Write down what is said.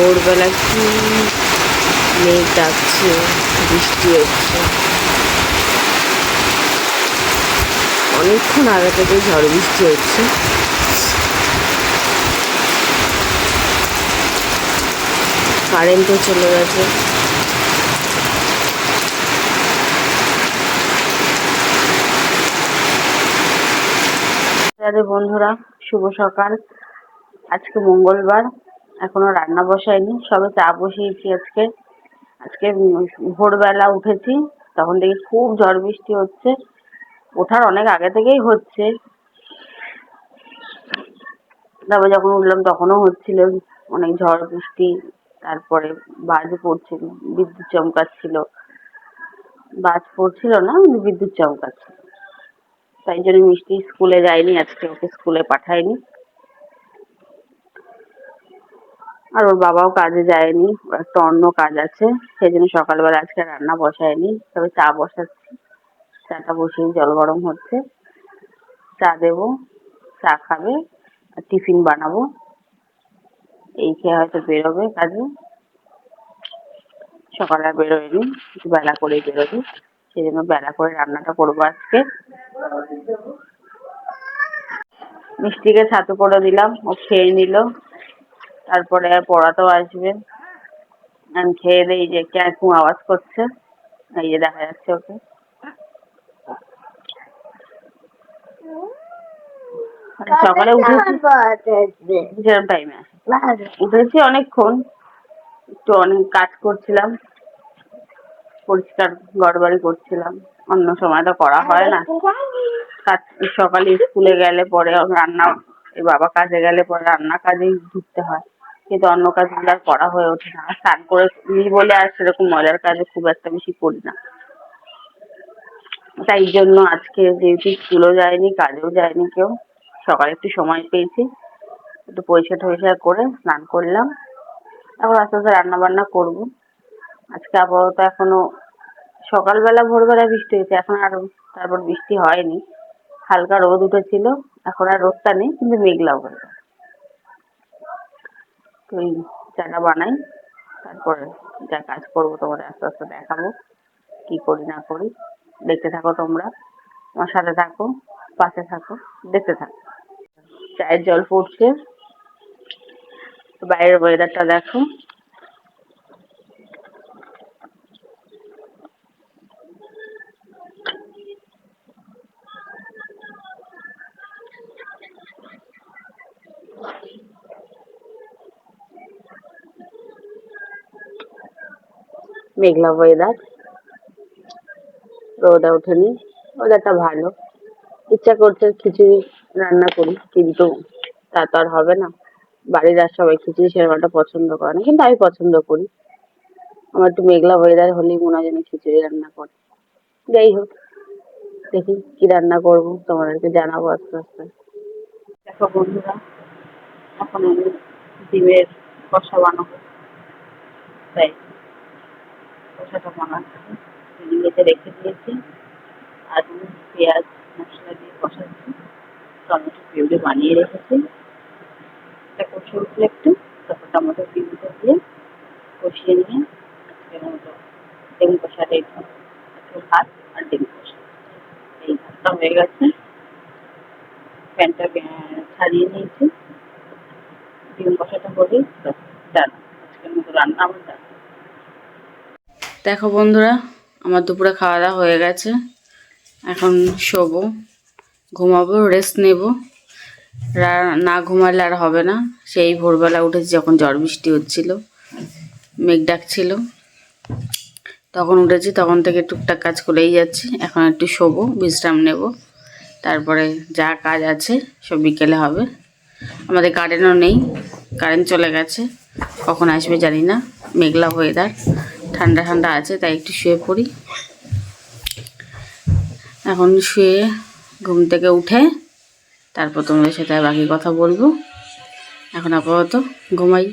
ভোরবেলা কি মেঘ ডাকছে, বৃষ্টি হচ্ছে। অনেকক্ষণ আগে থেকে ঝড় বৃষ্টি হচ্ছে। কারেন্টও চলে গেছে। বন্ধুরা, শুভ সকাল। আজকে মঙ্গলবার, এখনো রান্না বসাইনি, সবে চা বসিয়েছি। আজকে ভোরবেলা উঠেছি, তখন দেখি খুব ঝড় বৃষ্টি হচ্ছে। ওঠার অনেক আগে থেকেই হচ্ছে, তারপর যখন উঠলাম তখনও হচ্ছিল অনেক ঝড় বৃষ্টি। তারপরে বাজ পড়ছিল, বিদ্যুৎ চমকাচ্ছিল। বাজ পড়ছিল না, বিদ্যুৎ চমকাচ্ছিল। তাই জন্য মিষ্টি স্কুলে যায়নি আজকে, ওকে স্কুলে পাঠায়নি। আর ওর বাবাও কাজে যায়নি, একটা অন্য কাজ আছে, সেই জন্য সকালবেলা আজকে রান্না বসায়নি। তবে চা বসাচ্ছি, চাটা বসিয়ে জল গরম হচ্ছে। চা দেবো, চা খাবে, আর টিফিন বানাবো। এই খেয়ে হয়তো বেরোবে কাজে। সকালে আর বেরোয়নি, একটু বেলা করেই বেরোবে, সেই জন্য বেলা করে রান্নাটা করবো আজকে। মিষ্টিকে ছাতু করে দিলাম, ও খেয়ে নিল। তারপরে পড়াতেও আসবে। আমি খেয়ে দিই, যে কেরকম আওয়াজ করছে, এই যে দেখা যাচ্ছে ওকে। সকালে উঠেছি, যেরকম টাইমে আসে, উঠেছি অনেকক্ষণ, একটু অনেক কাজ করছিলাম, পরিষ্কার ঘরবাড়ি করছিলাম। অন্য সময় তো করা হয় না। সকালে স্কুলে গেলে পরে রান্না, এই বাবা কাজে গেলে পরে রান্না কাজেই ঢুকতে হয়, কিন্তু অন্য কাজগুলো আর করা হয়ে ওঠে না। স্নান করে নি বলে আর সেরকম মজার কাজে খুব একটা বেশি করি না। তাই জন্য আজকে যেহেতু স্কুলও যায়নি, কাজেও যায়নি কেউ, সকালে একটু সময় পেয়েছি, একটু পরিষ্কার করে স্নান করলাম। এখন আস্তে আস্তে রান্না বান্না করবো। আজকে আপাতত এখনো সকালবেলা ভোরবেলা বৃষ্টি হয়েছে, এখন আর তারপর বৃষ্টি হয়নি। হালকা রোদ উঠেছিল, এখন আর রোদটা নেই, কিন্তু মেঘলাও হয়ে গেছে। তো এই চাটা বানাই, তারপরে যা কাজ করবো তোমাদের আস্তে আস্তে দেখাবো, কি করি না করি। দেখতে থাকো তোমরা, আমার সাথে থাকো, পাশে থাকো, দেখতে থাকো। চায়ের জল পড়ছে, বাইরের ওয়েদারটা দেখো। মেঘলা ওয়েদার, রোদ ওঠেনি, ওয়েদারটা ভালো। ইচ্ছা করছে খিচুড়ি রান্না করি, কিন্তু তা তো আর হবে না। বাড়ির আর সবাই খিচুড়ি সেরকম একটা পছন্দ করে না, কিন্তু আমি পছন্দ করি। আমার একটু মেঘলা ওয়েদার হলেই মনে হয় যেন খিচুড়ি রান্না করে। যাই হোক, দেখি কি রান্না করবো, তোমাদেরকে জানাবো আস্তে আস্তে। দেখো বন্ধুরা, এখন আমি ডিমের কষা বানাবো, তাই কষাটা বানাচ্ছি। ডিমেতে রেখে দিয়েছি, আলু পেঁয়াজ মশলা দিয়ে কষাচ্ছি। টমেটো পিউরি বানিয়ে রেখেছি, এটা কষে উঠলে একটু, তারপর টমেটো পিউরিটা দিয়ে কষিয়ে নিয়ে আজকের মতো ডিম কষাটা একটু, ভাত আর ডিম কষা। এই ভাতটা হয়ে গেছে, প্যানটা ছাড়িয়ে নিয়েছি। ডিম কষাটা হলেই ডান, আজকের মতো রান্না আমার ডান। দেখো বন্ধুরা, আমার দুপুরে খাওয়া দাওয়া হয়ে গেছে। এখন শোবো, ঘুমাবো, রেস্ট নেব। না ঘুমালে আর হবে না। সেই ভোরবেলা উঠেছি যখন ঝড় বৃষ্টি হচ্ছিল, মেঘ ডাকছিল, তখন উঠেছি। তখন থেকে টুকটাক কাজ করেই যাচ্ছি। এখন একটু শোবো, বিশ্রাম নেব, তারপরে যা কাজ আছে সব বিকেলে হবে। আমাদের কারেন্টও নেই, কারেন্ট চলে গেছে, কখন আসবে জানি না। মেঘলা ওয়েদার, ঠান্ডা ঠান্ডা আছে, তাই একটু শুয়ে পড়ি। এখন শুয়ে ঘুম থেকে উঠে তারপর তোমাদের সাথে বাকি কথা বলবো। এখন আপাতত ঘুমাই।